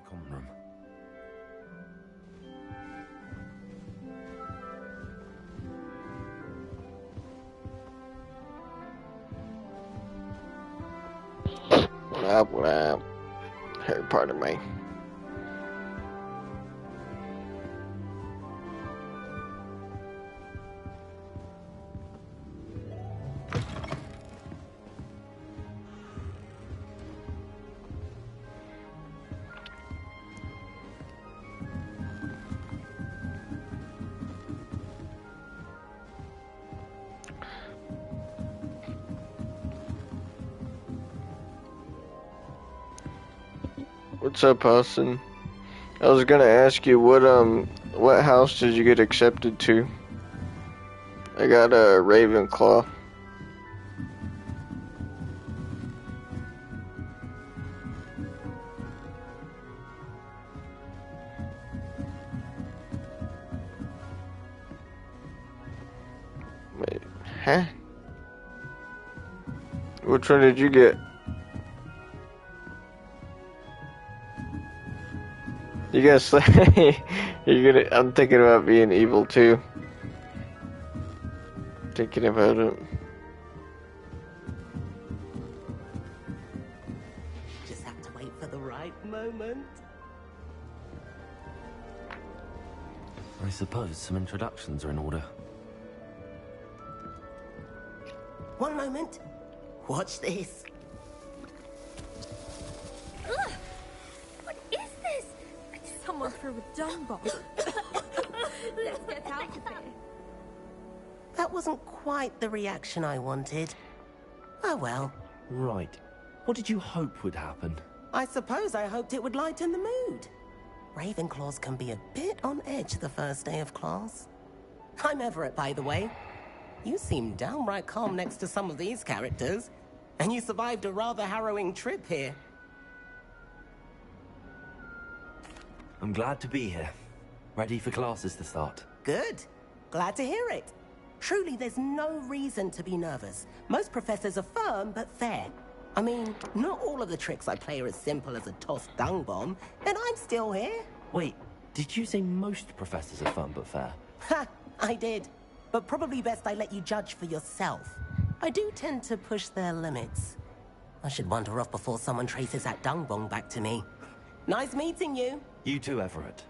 common room. Pardon me. What's up, Austin? I was gonna ask you what house did you get accepted to? I got a Ravenclaw. Wait, huh? Which one did you get? You guys, I'm thinking about being evil too. Thinking about it. Just have to wait for the right moment. I suppose some introductions are in order. One moment. Watch this. Ugh! What is this? Someone threw a dung bomb. Let's get out of here. That wasn't quite the reaction I wanted. Oh well. Right. What did you hope would happen? I suppose I hoped it would lighten the mood. Ravenclaws can be a bit on edge the first day of class. I'm Everett, by the way. You seem downright calm next to some of these characters. And you survived a rather harrowing trip here. I'm glad to be here. Ready for classes to start. Good. Glad to hear it. Truly, there's no reason to be nervous. Most professors are firm but fair. I mean, not all of the tricks I play are as simple as a tossed dung bomb, and I'm still here. Wait, did you say most professors are firm but fair? Ha! I did. But probably best I let you judge for yourself. I do tend to push their limits. I should wander off before someone traces that dung bomb back to me. Nice meeting you. You too, Everett.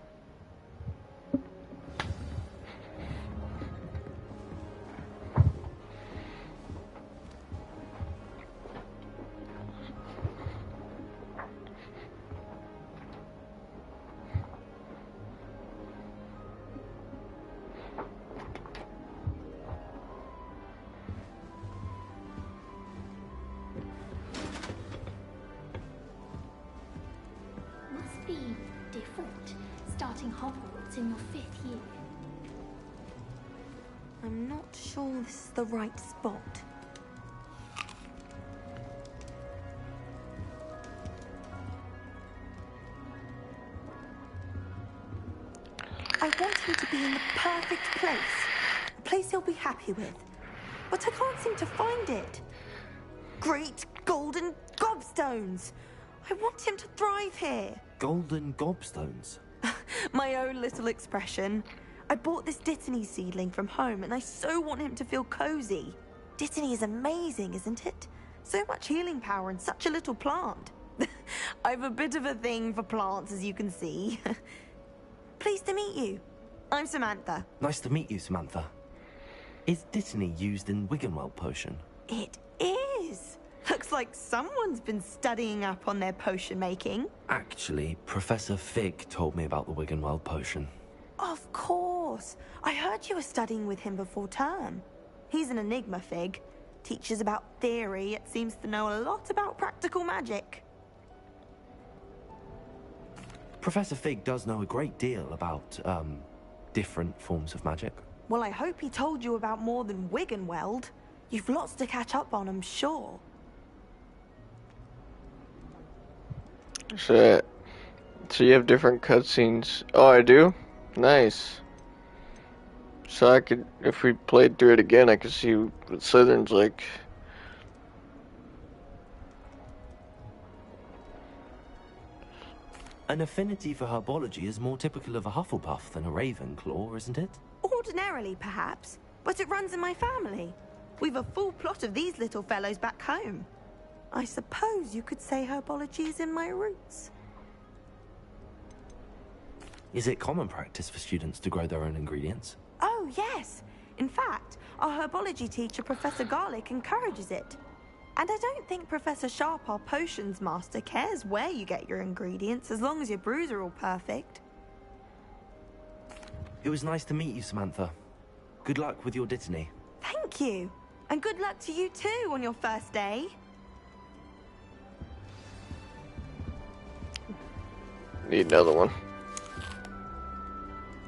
Must be different, starting Hogwarts in your 5th year. I'm not sure this is the right spot. I want him to be in the perfect place. A place he'll be happy with. But I can't seem to find it. Great golden gobstones! I want him to thrive here. Golden gobstones? My own little expression. I bought this Dittany seedling from home and I so want him to feel cozy. Dittany is amazing, isn't it? So much healing power in such a little plant. I've a bit of a thing for plants, as you can see. Pleased to meet you. I'm Samantha. Nice to meet you, Samantha. Is Dittany used in Wiggenweld potion? It is. Looks like someone's been studying up on their potion making. Actually, Professor Fig told me about the Wiggenweld potion. Of course. I heard you were studying with him before term. He's an enigma, Fig. Teaches about theory, yet seems to know a lot about practical magic. Professor Fig does know a great deal about, different forms of magic. Well, I hope he told you about more than Wiggenweld. You've lots to catch up on, I'm sure. So you have different cutscenes. Oh, I do? Nice. So I could, if we played through it again, I could see what Slytherin's like. An affinity for herbology is more typical of a Hufflepuff than a Ravenclaw, isn't it? Ordinarily, perhaps, but it runs in my family. We've a full plot of these little fellows back home. I suppose you could say herbology is in my roots. Is it common practice for students to grow their own ingredients? Oh, yes. In fact, our herbology teacher, Professor Garlick, encourages it. And I don't think Professor Sharp, our potions master, cares where you get your ingredients, as long as your brews are all perfect. It was nice to meet you, Samantha. Good luck with your dittany. Thank you. And good luck to you too on your first day. Need another one.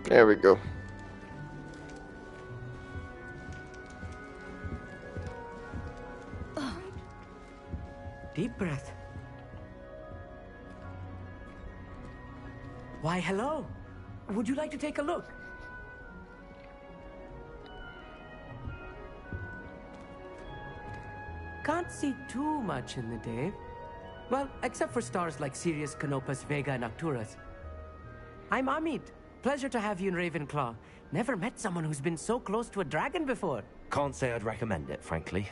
There we go. Deep breath. Why, hello. Would you like to take a look? Can't see too much in the day. Well, except for stars like Sirius, Canopus, Vega, and Arcturus. I'm Amit. Pleasure to have you in Ravenclaw. Never met someone who's been so close to a dragon before. Can't say I'd recommend it, frankly.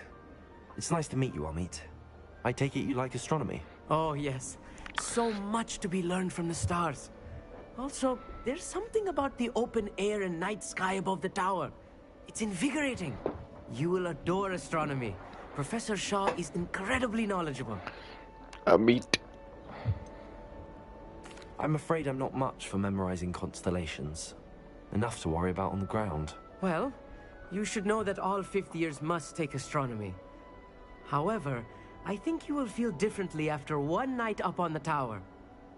It's nice to meet you, Amit. I take it you like astronomy? Oh, yes. So much to be learned from the stars. Also, there's something about the open air and night sky above the tower. It's invigorating. You will adore astronomy. Professor Shaw is incredibly knowledgeable. Meet. I'm afraid I'm not much for memorizing constellations. Enough to worry about on the ground. Well, you should know that all fifth years must take astronomy. However, I think you will feel differently after one night up on the tower.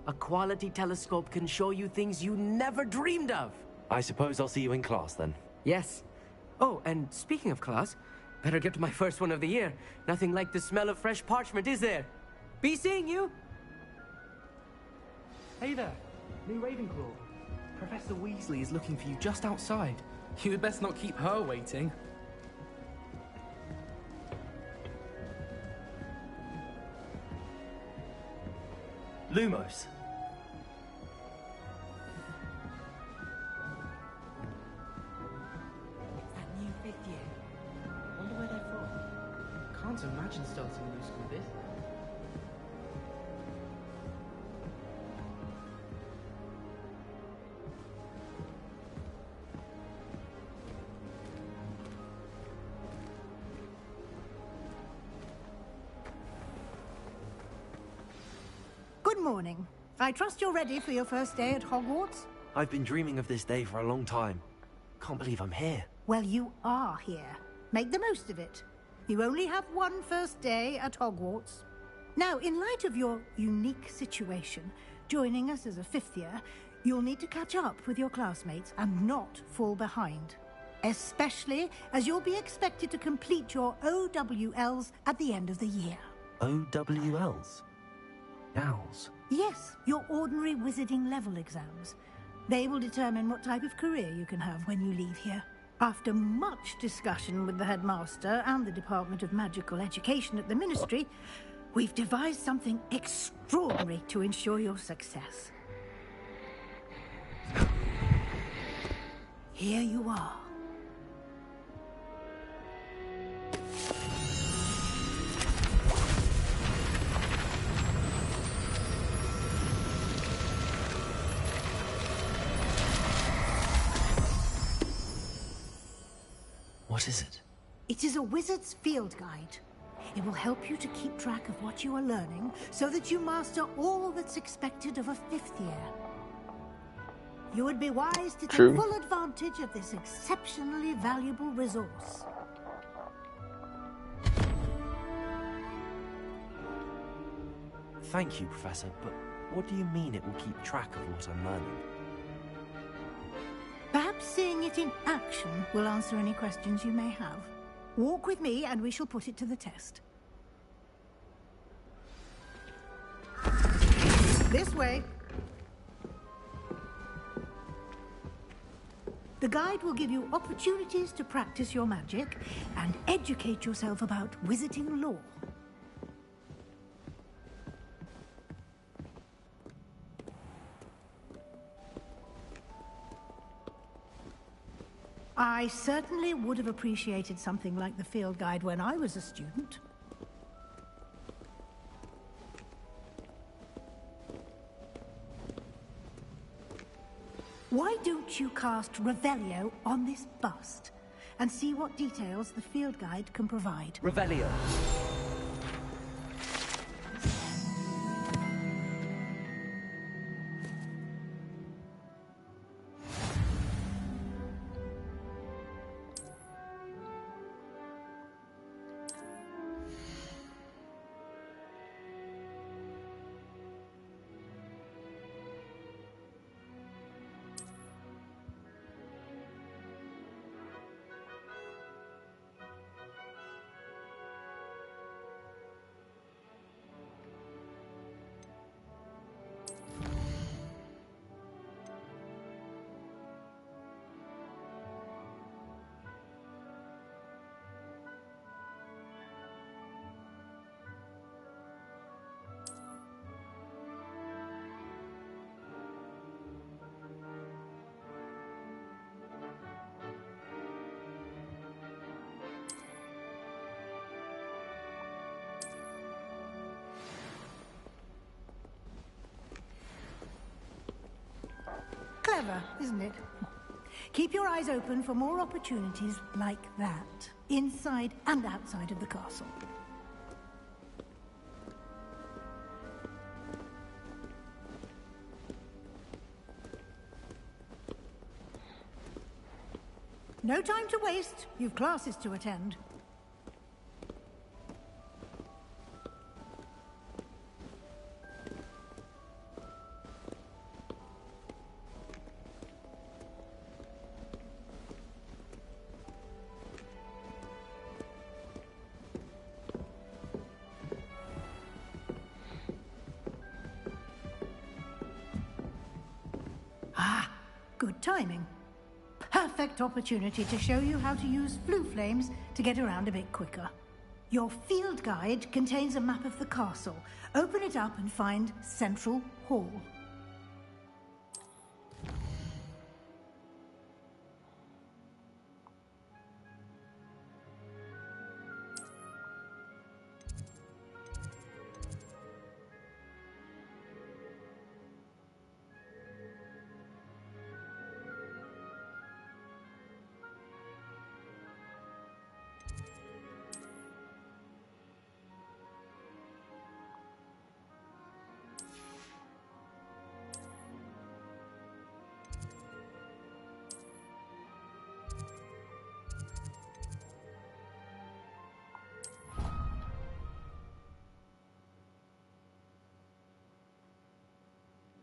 A quality telescope can show you things you never dreamed of. I suppose I'll see you in class then. Yes. Oh, and speaking of class, better get to my first one of the year. Nothing like the smell of fresh parchment, is there? Be seeing you! Hey there, me Ravenclaw. Professor Weasley is looking for you just outside. You had best not keep her waiting. Lumos. It's that new fifth year. Wonder where they're from. Can't imagine starting a new school this. Good morning. I trust you're ready for your first day at Hogwarts? I've been dreaming of this day for a long time. Can't believe I'm here. Well, you are here. Make the most of it. You only have one first day at Hogwarts. Now, in light of your unique situation, joining us as a fifth year, you'll need to catch up with your classmates and not fall behind. Especially as you'll be expected to complete your OWLs at the end of the year. OWLs? Owls? Yes, your ordinary wizarding level exams. They will determine what type of career you can have when you leave here. After much discussion with the headmaster and the Department of Magical Education at the Ministry, we've devised something extraordinary to ensure your success. Here you are. What is it? It is a wizard's field guide. It will help you to keep track of what you are learning so that you master all that's expected of a fifth year. You would be wise to take full advantage of this exceptionally valuable resource. Thank you, Professor, but what do you mean it will keep track of what I'm learning? Perhaps seeing it in action will answer any questions you may have. Walk with me and we shall put it to the test. This way. The guide will give you opportunities to practice your magic and educate yourself about wizarding lore. I certainly would have appreciated something like the field guide when I was a student. Why don't you cast Revelio on this bust and see what details the field guide can provide? Revelio. Clever, isn't it? Keep your eyes open for more opportunities like that, inside and outside of the castle. No time to waste. You've classes to attend. Ah, good timing. Perfect opportunity to show you how to use flue flames to get around a bit quicker. Your field guide contains a map of the castle. Open it up and find Central Hall.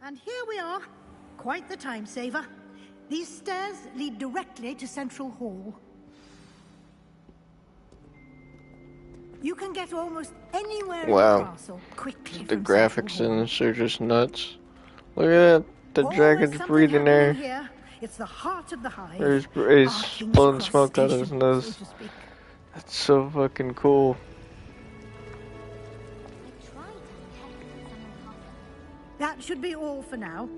And here we are. Quite the time saver. These stairs lead directly to Central Hall. You can get almost anywhere in the castle quickly. The from graphics Central in Hall. this are just nuts. Look at that. The Always dragon's something breathing happening air. here. It's the heart of the hive. Or he's Our king's blowing smoke out of his crustacean, nose. so to speak. That's so fucking cool. That should be all for now.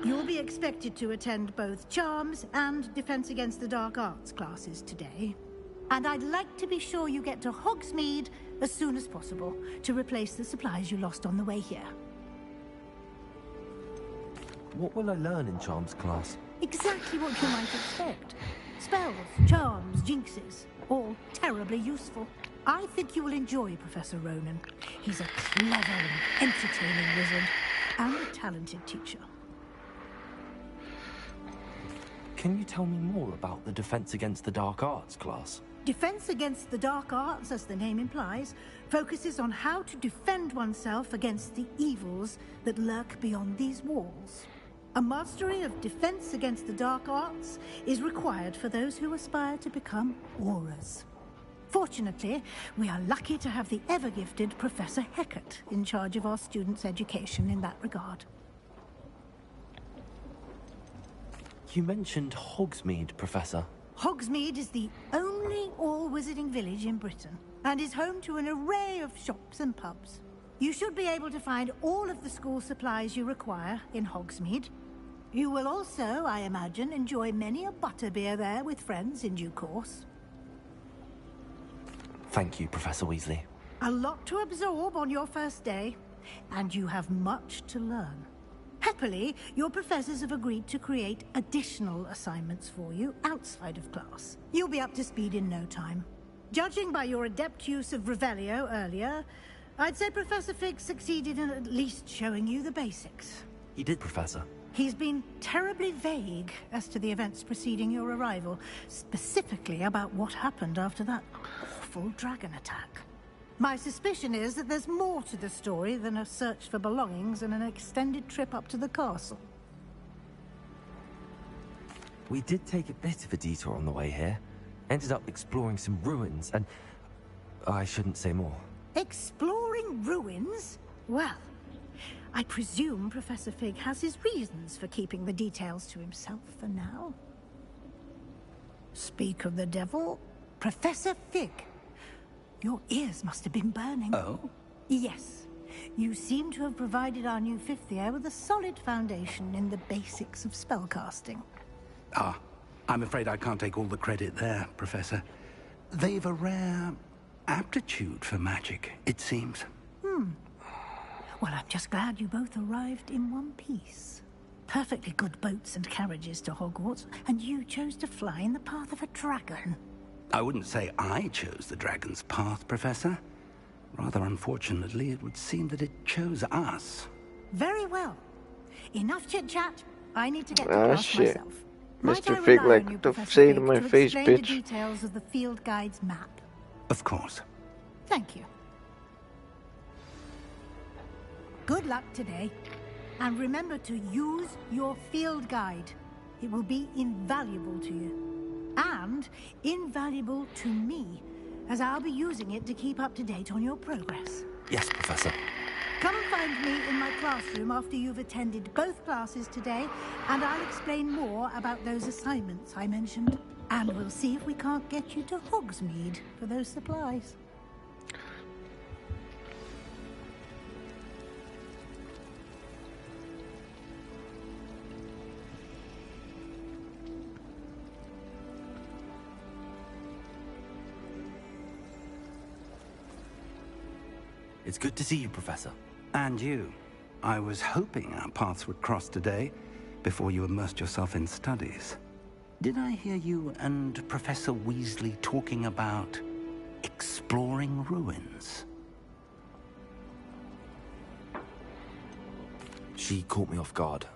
You'll be expected to attend both Charms and Defense Against the Dark Arts classes today. And I'd like to be sure you get to Hogsmeade as soon as possible to replace the supplies you lost on the way here. What will I learn in Charms class? Exactly what you might expect. Spells, charms, jinxes, all terribly useful. I think you will enjoy Professor Ronan. He's a clever and entertaining wizard, and a talented teacher. Can you tell me more about the Defense Against the Dark Arts class? Defense Against the Dark Arts, as the name implies, focuses on how to defend oneself against the evils that lurk beyond these walls. A mastery of Defense Against the Dark Arts is required for those who aspire to become Aurors. Fortunately, we are lucky to have the ever-gifted Professor Hecat in charge of our students' education in that regard. You mentioned Hogsmeade, Professor. Hogsmeade is the only all-wizarding village in Britain and is home to an array of shops and pubs. You should be able to find all of the school supplies you require in Hogsmeade. You will also, I imagine, enjoy many a butterbeer there with friends in due course. Thank you, Professor Weasley. A lot to absorb on your first day, and you have much to learn. Happily, your professors have agreed to create additional assignments for you outside of class. You'll be up to speed in no time. Judging by your adept use of Revelio earlier, I'd say Professor Fig succeeded in at least showing you the basics. He did, Professor. He's been terribly vague as to the events preceding your arrival, specifically about what happened after that awful dragon attack. My suspicion is that there's more to the story than a search for belongings and an extended trip up to the castle. We did take a bit of a detour on the way here. Ended up exploring some ruins and... I shouldn't say more. Exploring ruins? Well, I presume Professor Fig has his reasons for keeping the details to himself for now. Speak of the devil, Professor Fig. Your ears must have been burning. Oh? Yes. You seem to have provided our new fifth year with a solid foundation in the basics of spellcasting. Ah, I'm afraid I can't take all the credit there, Professor. They've a rare aptitude for magic, it seems. Well, I'm just glad you both arrived in one piece. Perfectly good boats and carriages to Hogwarts, and you chose to fly in the path of a dragon. I wouldn't say I chose the dragon's path, Professor. Rather unfortunately, it would seem that it chose us. Very well. Enough chit-chat. I need to get to class shit. myself. Might I Mr. Fig, rely on you, like, don't Professor say it Fig, in my to face, explain the bitch. details of the field guide's map? Of course. Thank you. Good luck today. And remember to use your field guide. It will be invaluable to you. And invaluable to me, as I'll be using it to keep up to date on your progress. Yes, Professor. Come and find me in my classroom after you've attended both classes today, and I'll explain more about those assignments I mentioned. And we'll see if we can't get you to Hogsmeade for those supplies. It's good to see you, Professor. And you. I was hoping our paths would cross today, before you immersed yourself in studies. Did I hear you and Professor Weasley talking about exploring ruins? She caught me off guard.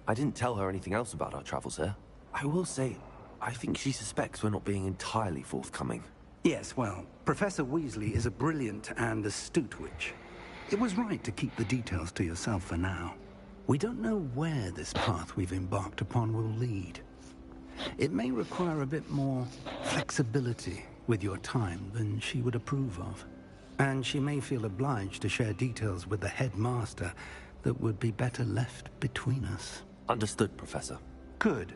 I didn't tell her anything else about our travels here. I will say, I think she suspects we're not being entirely forthcoming. Yes, well, Professor Weasley is a brilliant and astute witch. It was right to keep the details to yourself for now. We don't know where this path we've embarked upon will lead. It may require a bit more flexibility with your time than she would approve of. And she may feel obliged to share details with the headmaster that would be better left between us. Understood, Professor. Good.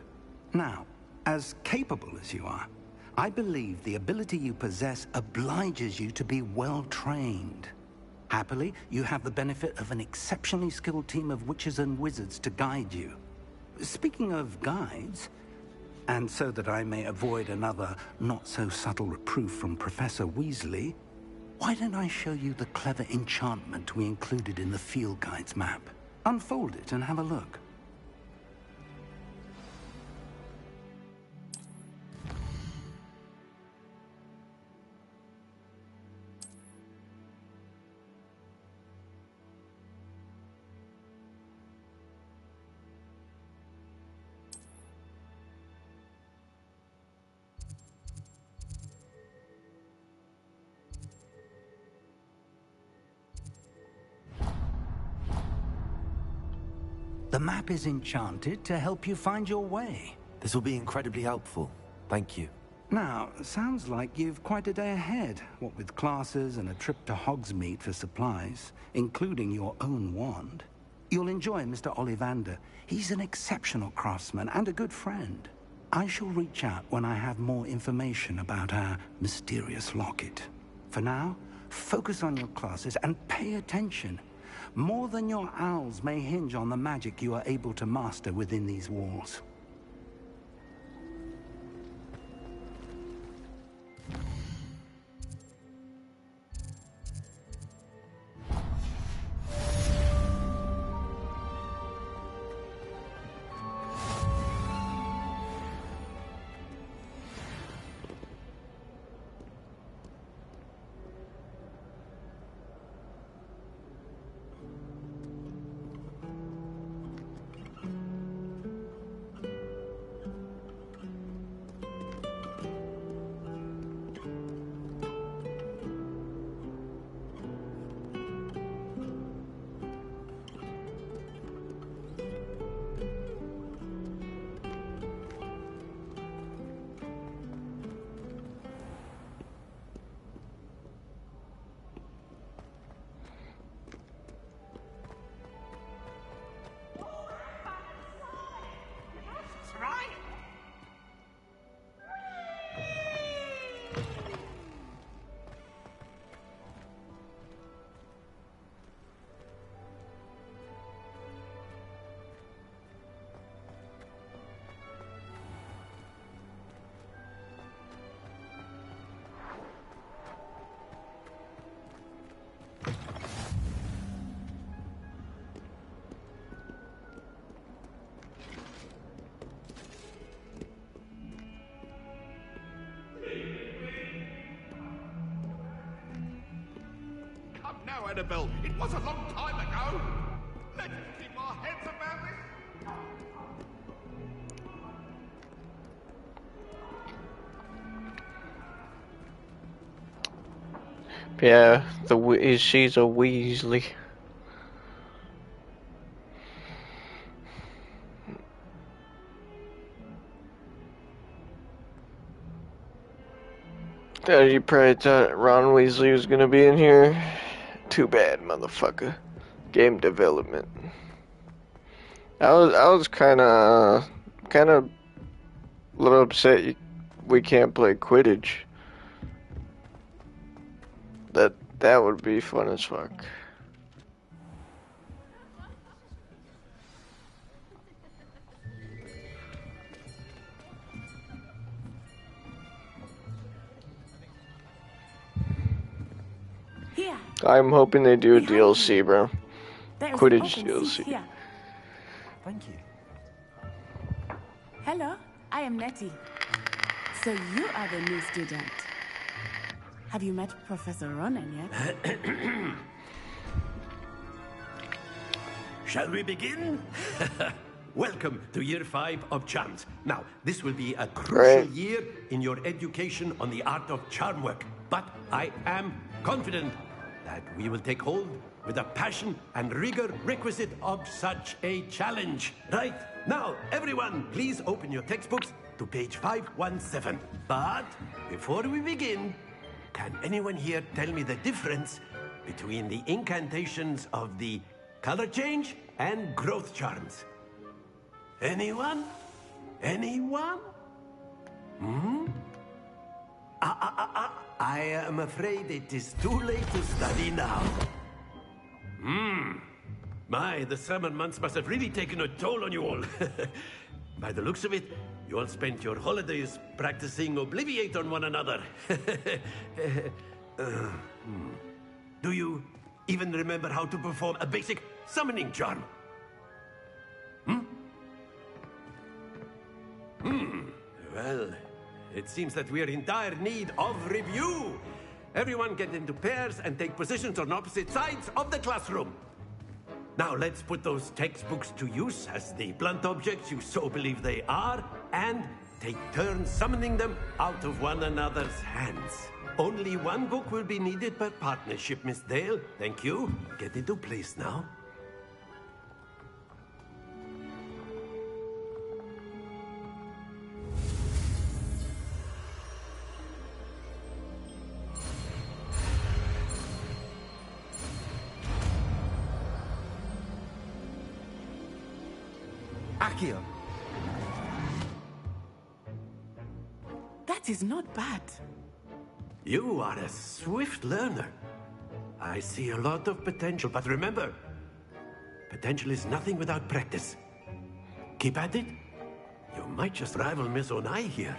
Now, as capable as you are, I believe the ability you possess obliges you to be well-trained. Happily, you have the benefit of an exceptionally skilled team of witches and wizards to guide you. Speaking of guides, and so that I may avoid another not-so-subtle reproof from Professor Weasley, why don't I show you the clever enchantment we included in the field guide's map? Unfold it and have a look. The map is enchanted to help you find your way. This will be incredibly helpful. Thank you. Now, sounds like you've quite a day ahead, what with classes and a trip to Hogsmeade for supplies, including your own wand. You'll enjoy Mr. Ollivander. He's an exceptional craftsman and a good friend. I shall reach out when I have more information about our mysterious locket. For now, focus on your classes and pay attention. More than your owls may hinge on the magic you are able to master within these walls. Now, Annabelle, it was a long time ago. Let's keep our heads about this. Yeah, she's a Weasley. You probably thought Ron Weasley was gonna be in here. Too bad, motherfucker. Game development. I was kind of a little upset we can't play Quidditch. That would be fun as fuck. Here. I'm hoping they do a DLC, bro. Quidditch DLC. Here. Thank you. Hello, I am Nettie. So you are the new student. Have you met Professor Ronan yet? Shall we begin? Welcome to Year 5 of Charms. Now, this will be a crucial year in your education on the art of charm work. But I am confident that we will take hold with the passion and rigor requisite of such a challenge. Right? Now, everyone, please open your textbooks to page 517. But before we begin, can anyone here tell me the difference between the incantations of the color change and growth charms? Anyone? Anyone? I am afraid it is too late to study now. My, the summer months must have really taken a toll on you all. By the looks of it, you all spent your holidays practicing Obliviate on one another. Do you even remember how to perform a basic summoning charm? Well, it seems that we are in dire need of review. Everyone get into pairs and take positions on opposite sides of the classroom. Now let's put those textbooks to use as the blunt objects you so believe they are, and take turns summoning them out of one another's hands. Only one book will be needed per partnership, Miss Dale. Thank you. Get into place now. Accio. That is not bad. You are a swift learner. I see a lot of potential, but remember, Potential is nothing without practice. Keep at it. You might just rival Miss Onai here.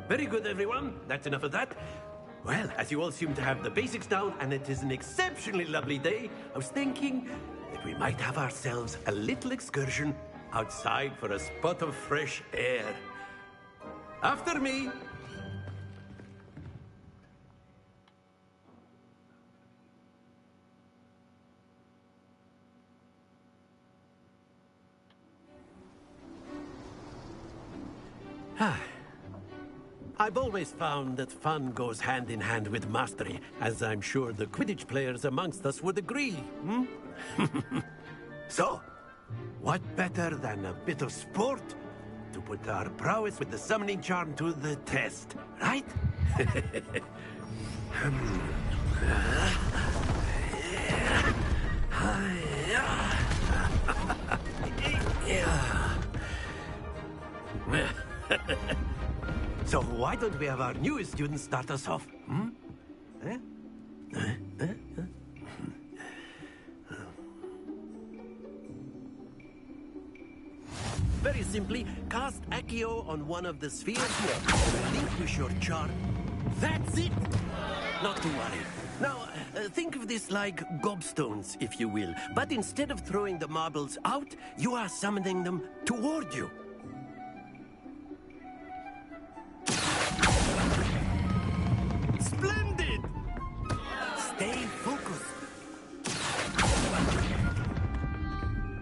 Very good, everyone. That's enough of that. Well, as you all seem to have the basics down, and it is an exceptionally lovely day, I was thinking that we might have ourselves a little excursion outside for a spot of fresh air. After me. I've always found that fun goes hand in hand with mastery, as I'm sure the Quidditch players amongst us would agree. So, what better than a bit of sport to put our prowess with the summoning charm to the test, right? So why don't we have our newest student start us off? Very simply, cast Accio on one of the spheres here. Relinquish your charm. That's it! Not to worry. Now, think of this like gobstones, if you will. But instead of throwing the marbles out, you are summoning them toward you. Splendid! Stay focused.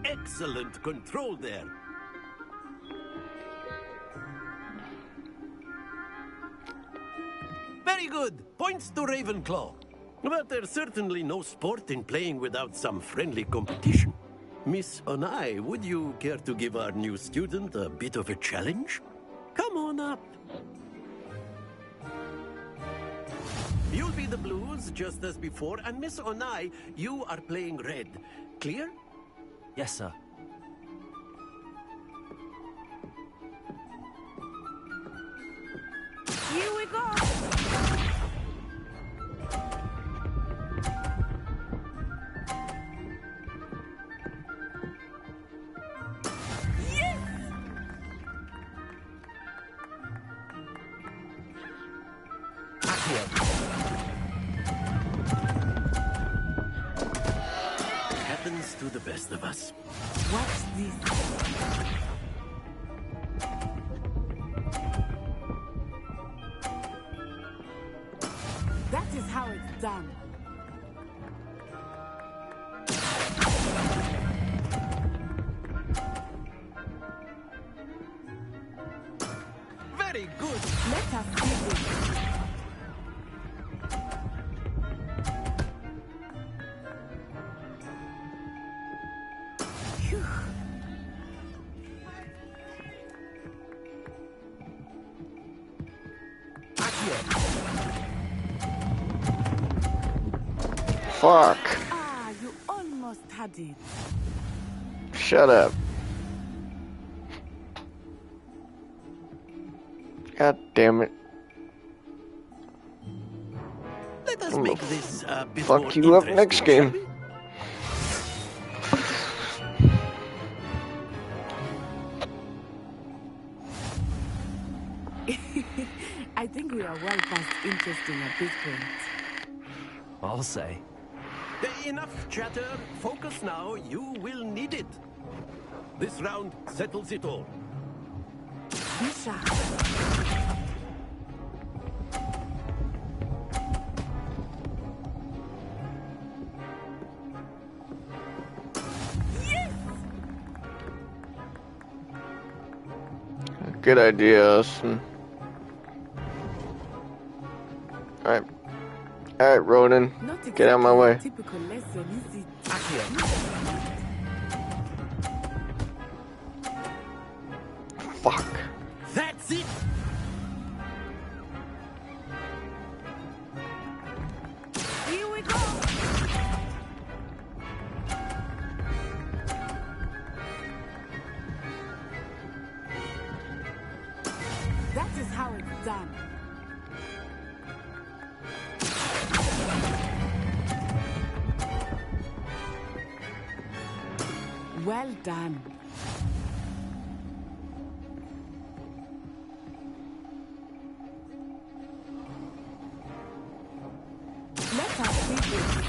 Excellent control there. Very good. Points to Ravenclaw. But there's certainly no sport in playing without some friendly competition. Miss Onai, would you care to give our new student a bit of a challenge? Come on up. You'll be the blues, just as before, and Miss Onai, you are playing red. Clear? Yes, sir. Here we go! Happens to the best of us. Watch this. That is how it's done. Very good. Let us see this. Fuck. Ah, you almost had it. Shut up. God damn it. Let us make this a bit fuck more you up next interesting, game. I think we are well past interesting at this point. I'll say. Enough chatter. Focus now. You will need it. This round settles it all. Misha. Good idea, Austin. Alright. Alright, Ronan. Get out of my way. Typical lesson, is it? Fuck. That's it. Here we go. That is how it's done. Well done. Let us see this.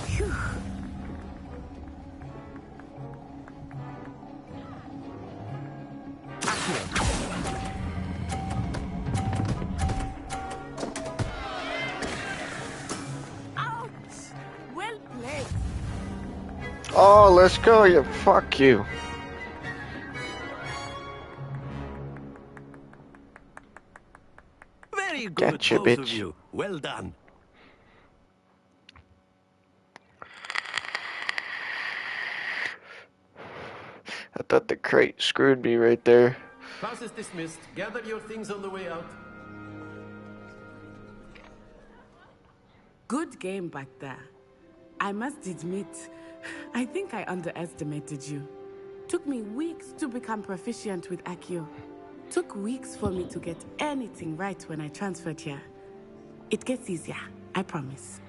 Phew. Ouch! Well played. Oh, let's go, you fuck you. Very good, Gotcha, both of bitch. you. Well done. I thought the crate screwed me right there. Class is dismissed. Gather your things on the way out. Good game back there. I must admit, I think I underestimated you. Took me weeks to become proficient with Accio. Took weeks for me to get anything right when I transferred here. It gets easier, I promise.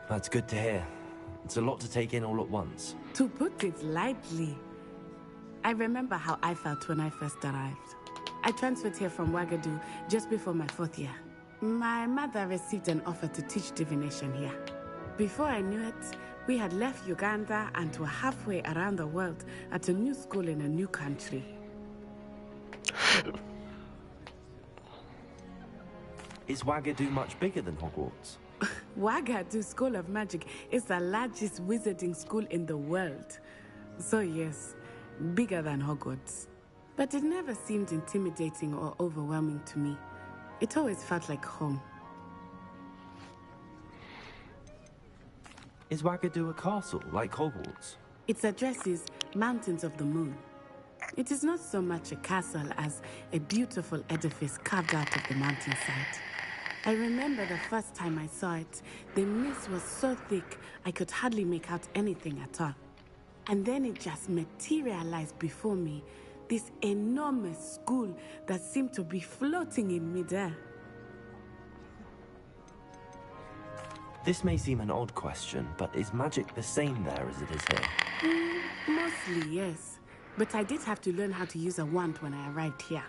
That's good to hear. It's a lot to take in all at once. To put it lightly, I remember how I felt when I first arrived. I transferred here from Ouagadougou just before my 4th year. My mother received an offer to teach divination here. Before I knew it, we had left Uganda and were halfway around the world at a new school in a new country. Is Ouagadougou much bigger than Hogwarts? Ouagadougou School of Magic is the largest wizarding school in the world. So yes, bigger than Hogwarts. But it never seemed intimidating or overwhelming to me. It always felt like home. Is Ouagadougou a castle, like Hogwarts? Its address is Mountains of the Moon. It is not so much a castle as a beautiful edifice carved out of the mountainside. I remember the first time I saw it, the mist was so thick I could hardly make out anything at all. And then it just materialized before me, this enormous school that seemed to be floating in midair. This may seem an odd question, but is magic the same there as it is here? Mostly, yes. But I did have to learn how to use a wand when I arrived here.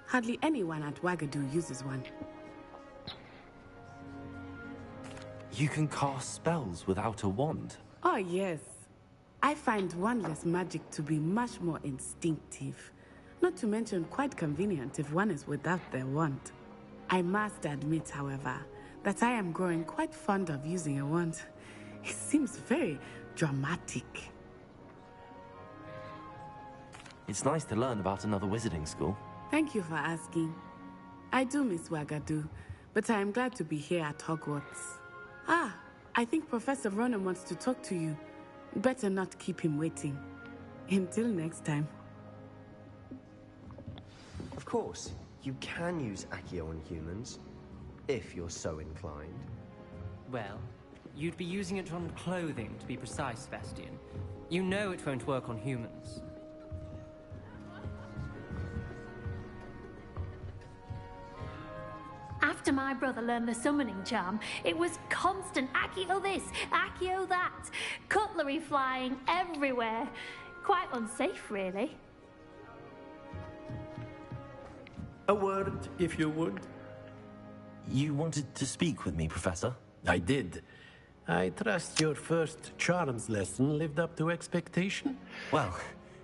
Hardly anyone at Ouagadougou uses one. You can cast spells without a wand? Oh, yes. I find wandless magic to be much more instinctive. Not to mention quite convenient if one is without their wand. I must admit, however, that I am growing quite fond of using a wand. It seems very dramatic. It's nice to learn about another wizarding school. Thank you for asking. I do miss Ouagadougou, but I am glad to be here at Hogwarts. Ah, I think Professor Ronan wants to talk to you. Better not keep him waiting. Until next time. Of course, you can use Accio on humans, if you're so inclined. Well, you'd be using it on clothing, to be precise, Sebastian. You know it won't work on humans. After my brother learned the summoning charm, it was constant Accio this, Accio that. Cutlery flying everywhere. Quite unsafe, really. A word, if you would. You wanted to speak with me, Professor? I did. I trust your first charms lesson lived up to expectation? Well,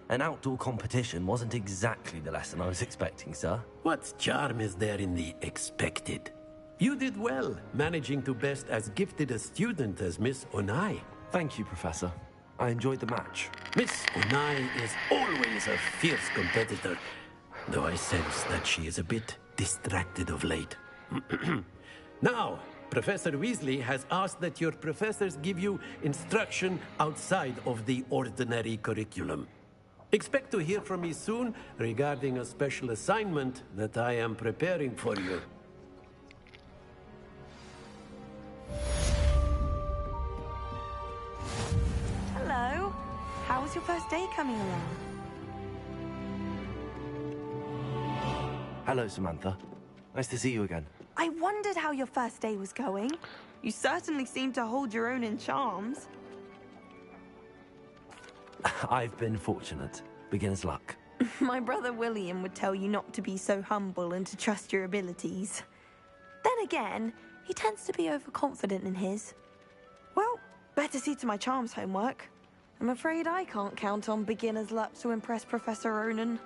an outdoor competition wasn't exactly the lesson I was expecting, sir. What charm is there in the expected? You did well, managing to best as gifted a student as Miss Onai. Thank you, Professor. I enjoyed the match. Miss Onai is always a fierce competitor, though I sense that she is a bit distracted of late. Now, Professor Weasley has asked that your professors give you instruction outside of the ordinary curriculum. Expect to hear from me soon regarding a special assignment that I am preparing for you. Hello. How was your first day coming along? Hello, Samantha. Nice to see you again. I wondered how your first day was going. You certainly seem to hold your own in charms. I've been fortunate. Beginner's luck. My brother William would tell you not to be so humble and to trust your abilities. Then again, he tends to be overconfident in his. Well, better see to my charms homework. I'm afraid I can't count on beginner's luck to impress Professor Ronan.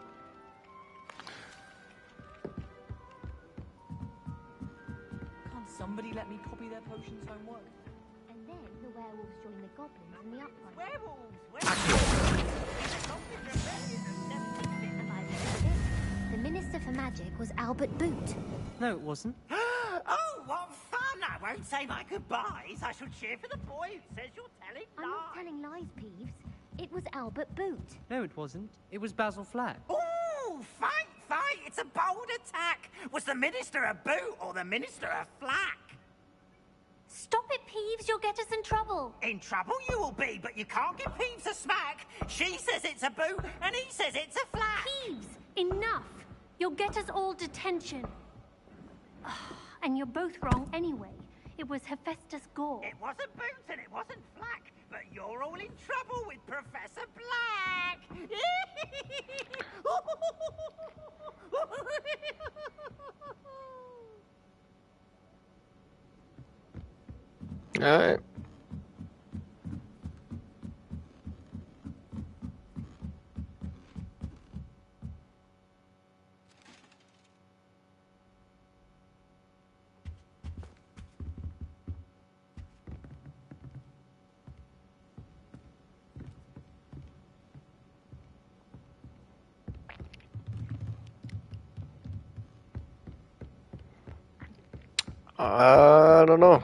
Can't somebody let me copy their potions homework? And then the werewolves join the goblins in the upright. Werewolves! And by the end of it, the Minister for Magic was Albert Boot. No, it wasn't. Oh, what fun! I won't say my goodbyes. I shall cheer for the boy who says you're telling I'm not telling lies, Peeves. It was Albert Boot. No, it wasn't. It was Basil Flack. Oh, fight! It's a bold attack. Was the Minister a boot or the Minister a flack? Stop it, Peeves. You'll get us in trouble. In trouble you will be, but you can't give Peeves a smack. She says it's a boot, and he says it's a flack. Peeves, enough. You'll get us all detention. And you're both wrong anyway. It was Hephaestus Gore. It wasn't boot and it wasn't flack, but you're all in trouble with Professor Black. Alright. I don't know.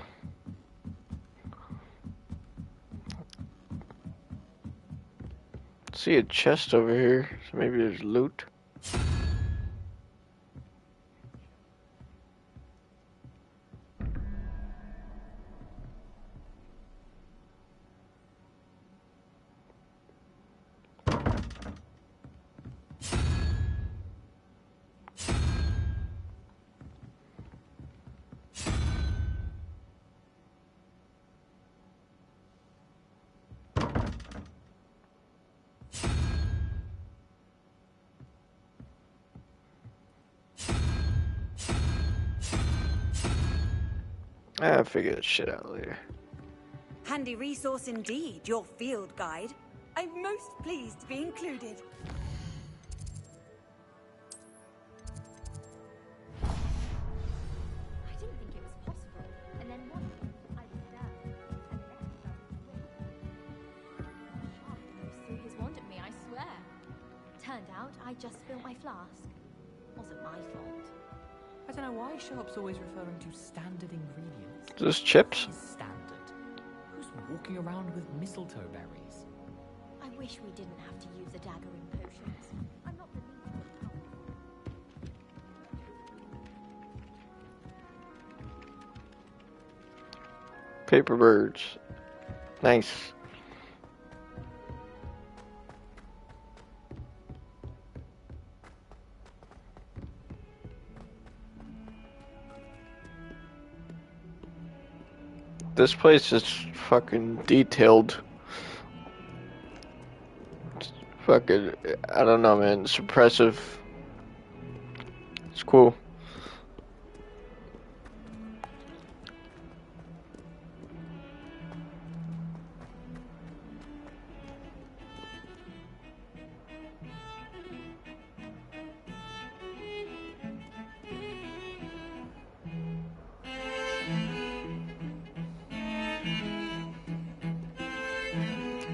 See a chest over here, so maybe there's loot. I'll figure that shit out later. Handy resource indeed, your field guide. I'm most pleased to be included. I didn't think it was possible. And then one I was down, and the next threw his wand at me, I swear. Turned out I just spilled my flask. Wasn't my fault. I don't know why Sharp's always referring to standard ingredients. Just chips? What is standard? Who's walking around with mistletoe berries? I wish we didn't have to use a dagger in potions. I'm not the least bit powerful. Paper birds. Nice. This place is fucking detailed. It's fucking, I don't know, man. It's impressive. It's cool.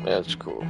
That's cool.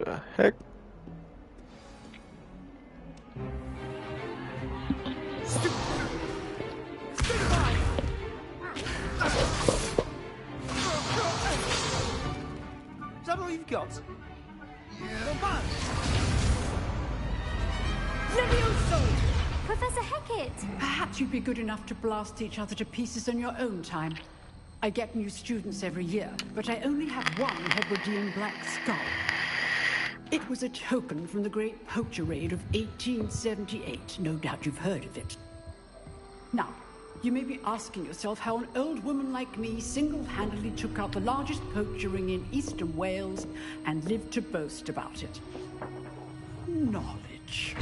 The heck? Is that all you've got? Not bad. Levioso! Professor Hackett! Perhaps you'd be good enough to blast each other to pieces in your own time. I get new students every year, but I only have one Hogwartian black skull. It was a token from the Great Poacher Raid of 1878. No doubt you've heard of it. Now, you may be asking yourself how an old woman like me single-handedly took out the largest poacher ring in eastern Wales and lived to boast about it. Knowledge.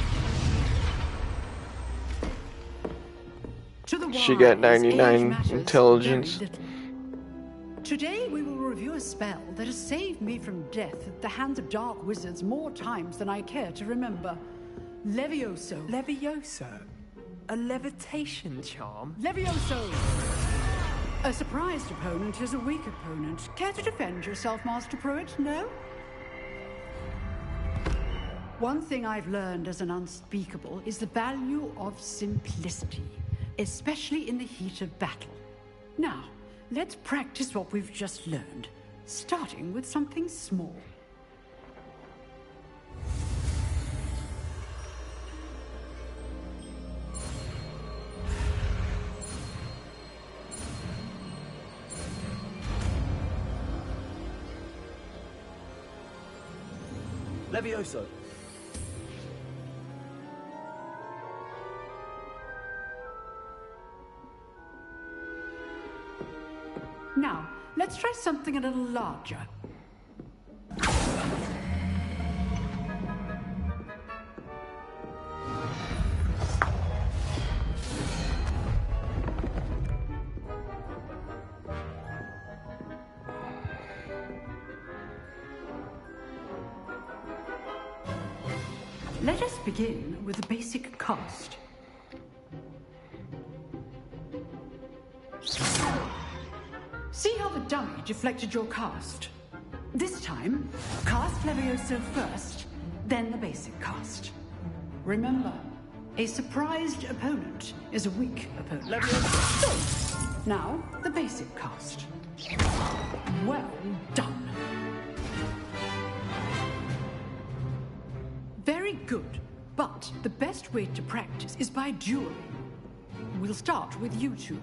To the She got wise, 99 age matters intelligence. very little. Today we will review a spell that has saved me from death at the hands of dark wizards more times than I care to remember. Levioso. Levioso? A levitation charm? Levioso! A surprised opponent is a weak opponent. Care to defend yourself, Master Pruitt? No? One thing I've learned as an unspeakable is the value of simplicity, especially in the heat of battle. Now, let's practice what we've just learned, starting with something small. Levioso. Now, let's try something a little larger. Let us begin with the basic cast. See how the dummy deflected your cast? This time, cast Levioso first, then the basic cast. Remember, a surprised opponent is a weak opponent. Levioso. Now, the basic cast. Well done. Very good, but the best way to practice is by dueling. We'll start with you two.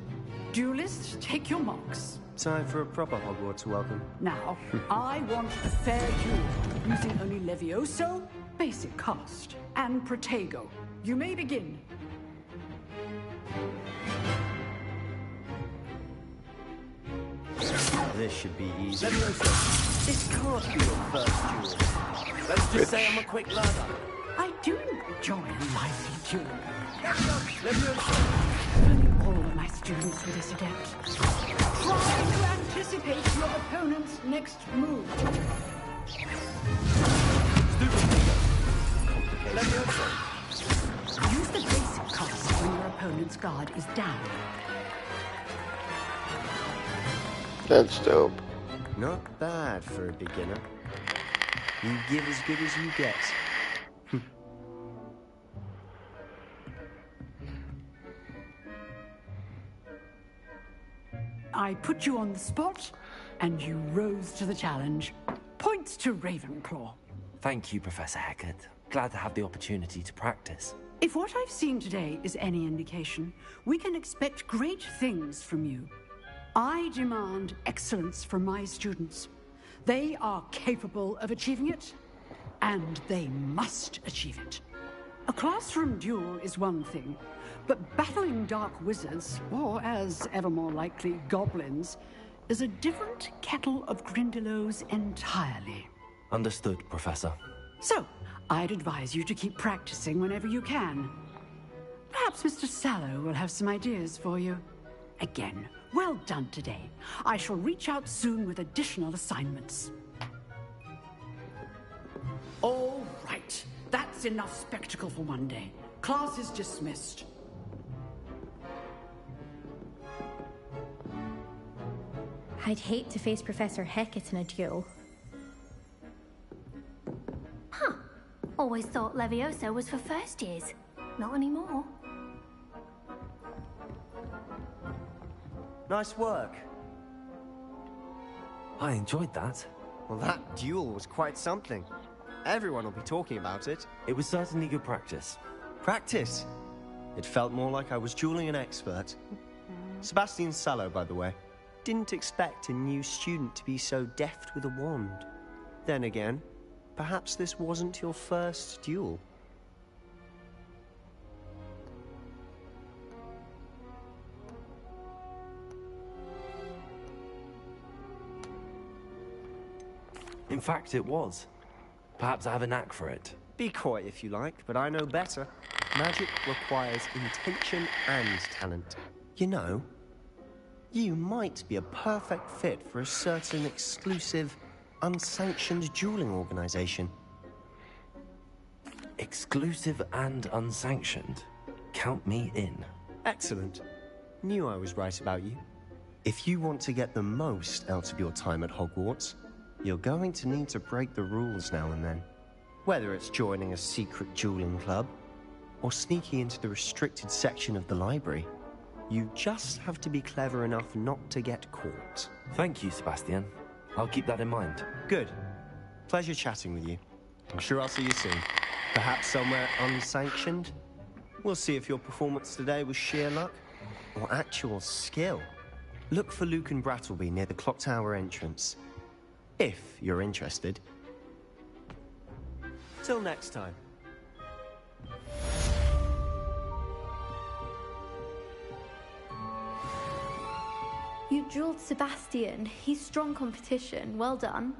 Duelists, take your marks. Time for a proper Hogwarts welcome. Now, I want a fair duel, using only Levioso, basic cast, and Protego. You may begin. This should be easy. Levioso, this can't be your first duel. Let's just say I'm a quick learner. I do enjoy a lively duel. Levioso. Only all of my students for this adept. Try to anticipate your opponent's next move. Levioso. Use the basic cast when your opponent's guard is down. That's dope. Not bad for a beginner. You give as good as you get. I put you on the spot, and you rose to the challenge. Points to Ravenclaw. Thank you, Professor Hackett. Glad to have the opportunity to practice. If what I've seen today is any indication, we can expect great things from you. I demand excellence from my students. They are capable of achieving it, and they must achieve it. A classroom duel is one thing, but battling dark wizards, or as ever more likely, goblins, is a different kettle of Grindylows entirely. Understood, Professor. So, I'd advise you to keep practicing whenever you can. Perhaps Mr. Sallow will have some ideas for you. Again, well done today. I shall reach out soon with additional assignments. All right. That's enough spectacle for one day. Class is dismissed. I'd hate to face Professor Hackett in a duel. Always thought Levioso was for first years. Not anymore. Nice work. I enjoyed that. Well, that duel was quite something. Everyone will be talking about it. It was certainly good practice. Practice? It felt more like I was dueling an expert. Sebastian Sallow, by the way. Didn't expect a new student to be so deft with a wand. Then again, perhaps this wasn't your first duel. In fact, it was. Perhaps I have a knack for it. Be coy if you like, but I know better. Magic requires intention and talent. You know, you might be a perfect fit for a certain exclusive, unsanctioned dueling organization. Exclusive and unsanctioned? Count me in. Excellent. Knew I was right about you. If you want to get the most out of your time at Hogwarts, you're going to need to break the rules now and then. Whether it's joining a secret dueling club, or sneaking into the restricted section of the library, you just have to be clever enough not to get caught. Thank you, Sebastian. I'll keep that in mind. Good. Pleasure chatting with you. I'm sure I'll see you soon. Perhaps somewhere unsanctioned? We'll see if your performance today was sheer luck, or actual skill. Look for Luke and Brattleby near the clock tower entrance. If you're interested. Till next time. You dueled Sebastian. He's strong competition. Well done.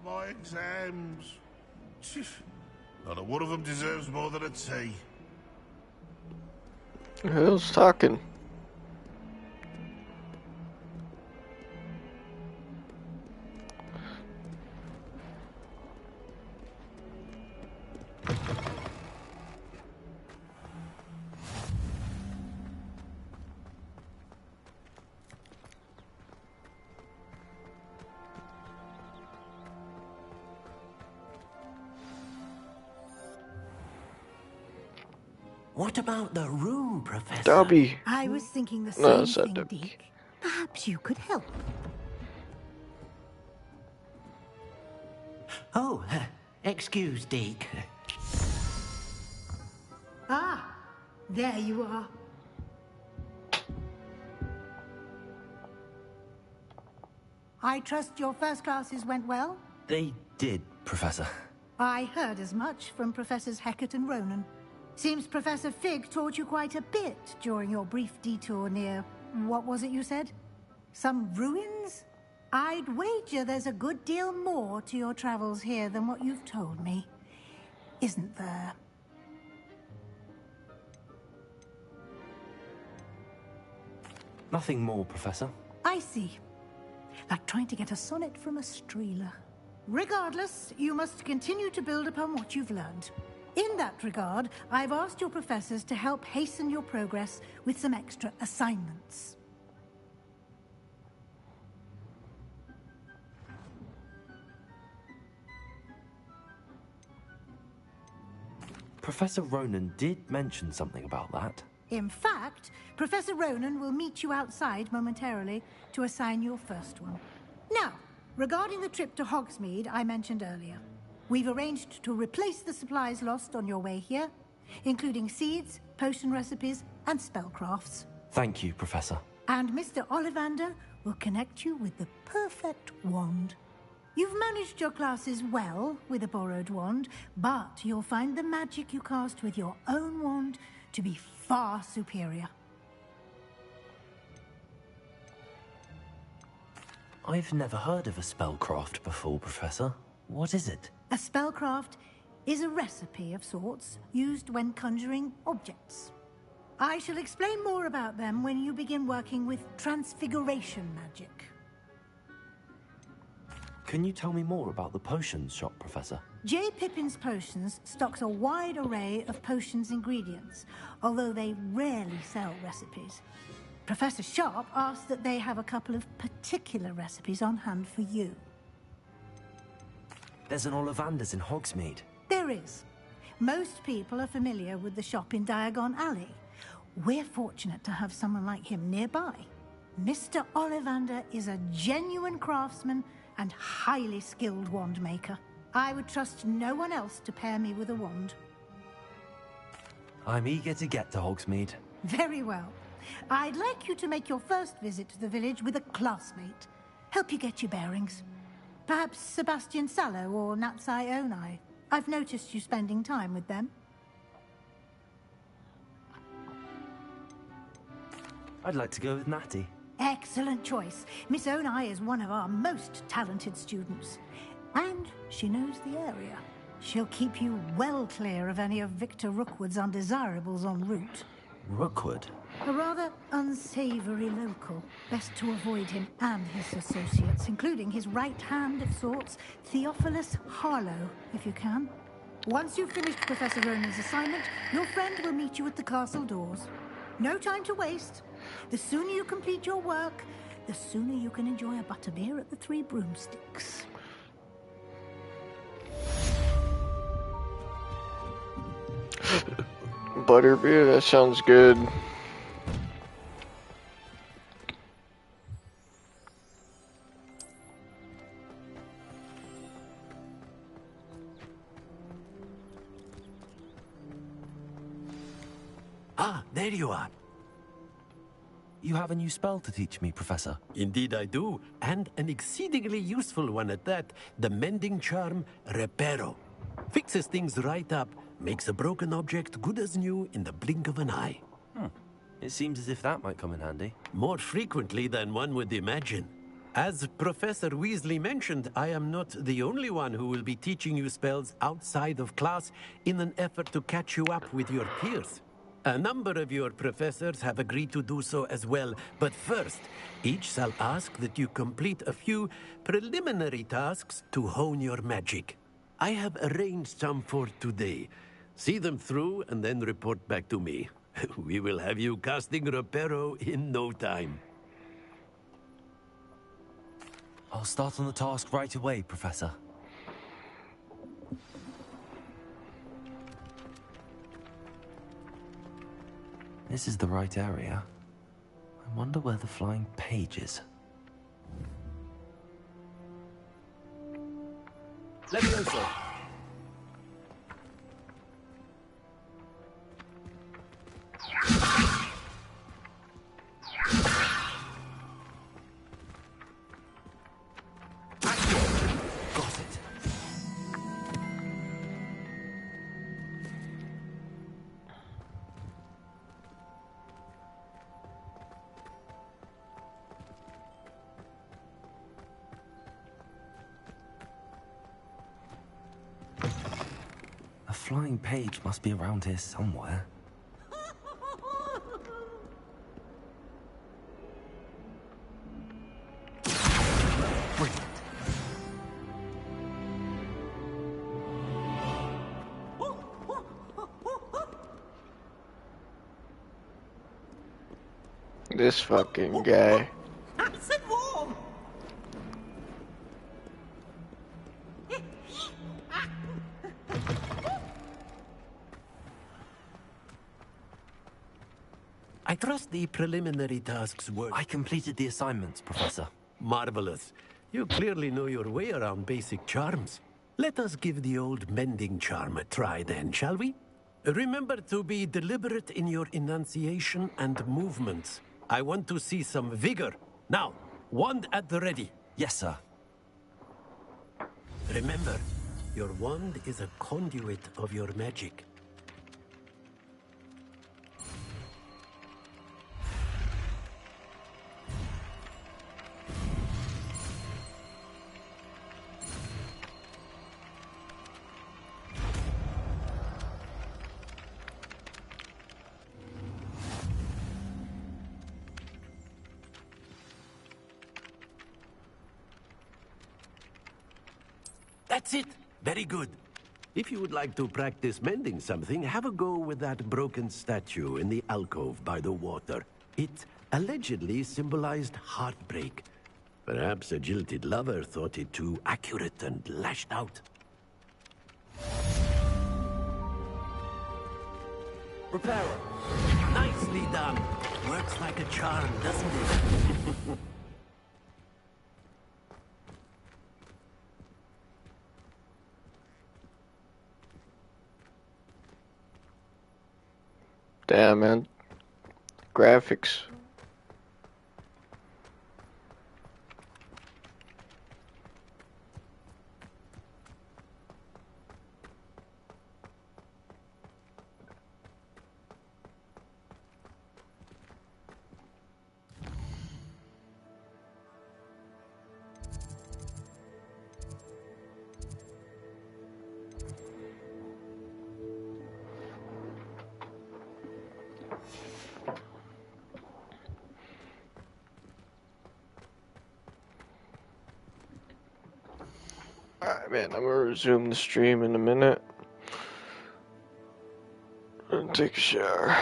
My exams. Not a one of them deserves more than a tea. Who's talking? What about the room, Professor? Dobby. I was thinking the No, same it's not thing, Deke. Perhaps you could help. Oh, excuse, Deke. Ah, there you are. I trust your first classes went well? They did, Professor. I heard as much from Professors Hecat and Ronan. Seems Professor Fig taught you quite a bit during your brief detour near... what was it you said? Some ruins? I'd wager there's a good deal more to your travels here than what you've told me. Isn't there? Nothing more, Professor. I see. Like trying to get a sonnet from a streeler. Regardless, you must continue to build upon what you've learned. In that regard, I've asked your professors to help hasten your progress with some extra assignments. Professor Ronan did mention something about that. In fact, Professor Ronan will meet you outside momentarily to assign your first one. Now, regarding the trip to Hogsmeade I mentioned earlier, we've arranged to replace the supplies lost on your way here, including seeds, potion recipes, and spellcrafts. Thank you, Professor. And Mr. Ollivander will connect you with the perfect wand. You've managed your classes well with a borrowed wand, but you'll find the magic you cast with your own wand to be far superior. I've never heard of a spellcraft before, Professor. What is it? A spellcraft is a recipe of sorts used when conjuring objects. I shall explain more about them when you begin working with transfiguration magic. Can you tell me more about the potions shop, Professor? J. Pippin's Potions stocks a wide array of potions ingredients, although they rarely sell recipes. Professor Sharp asked that they have a couple of particular recipes on hand for you. There's an Ollivander's in Hogsmeade. There is. Most people are familiar with the shop in Diagon Alley. We're fortunate to have someone like him nearby. Mr. Ollivander is a genuine craftsman and highly skilled wand maker. I would trust no one else to pair me with a wand. I'm eager to get to Hogsmeade. Very well. I'd like you to make your first visit to the village with a classmate. Help you get your bearings. Perhaps Sebastian Sallow or Natsai Onai. I've noticed you spending time with them. I'd like to go with Natty. Excellent choice. Miss Onai is one of our most talented students. And she knows the area. She'll keep you well clear of any of Victor Rookwood's undesirables en route. Rookwood? A rather unsavory local. Best to avoid him and his associates, including his right hand of sorts, Theophilus Harlow, if you can. Once you've finished Professor Ronan's assignment, your friend will meet you at the castle doors. No time to waste. The sooner you complete your work, the sooner you can enjoy a butterbeer at the Three Broomsticks. Butterbeer, that sounds good. Ah, there you are. You have a new spell to teach me, Professor. Indeed I do, and an exceedingly useful one at that. The mending charm, Reparo. Fixes things right up, makes a broken object good as new in the blink of an eye. It seems as if that might come in handy. More frequently than one would imagine. As Professor Weasley mentioned, I am not the only one who will be teaching you spells outside of class in an effort to catch you up with your peers. A number of your professors have agreed to do so as well, but first, each shall ask that you complete a few preliminary tasks to hone your magic. I have arranged some for today. See them through and then report back to me. We will have you casting Reparo in no time. I'll start on the task right away, Professor. This is the right area. I wonder where the flying page is. Levioso! A flying page must be around here somewhere. This fucking guy. Nice and warm. I trust the preliminary tasks were... I completed the assignments, Professor. Marvelous. You clearly know your way around basic charms. Let us give the old mending charm a try then, shall we? Remember to be deliberate in your enunciation and movements. I want to see some vigor. Now, wand at the ready. Yes, sir. Remember, your wand is a conduit of your magic. That's it. Very good. If you would like to practice mending something, have a go with that broken statue in the alcove by the water. It allegedly symbolized heartbreak. Perhaps a jilted lover thought it too accurate and lashed out. Repairer. Nicely done. Works like a charm, doesn't it? Damn, man. Graphics. Alright, man, I'm gonna resume the stream in a minute. And take a shower.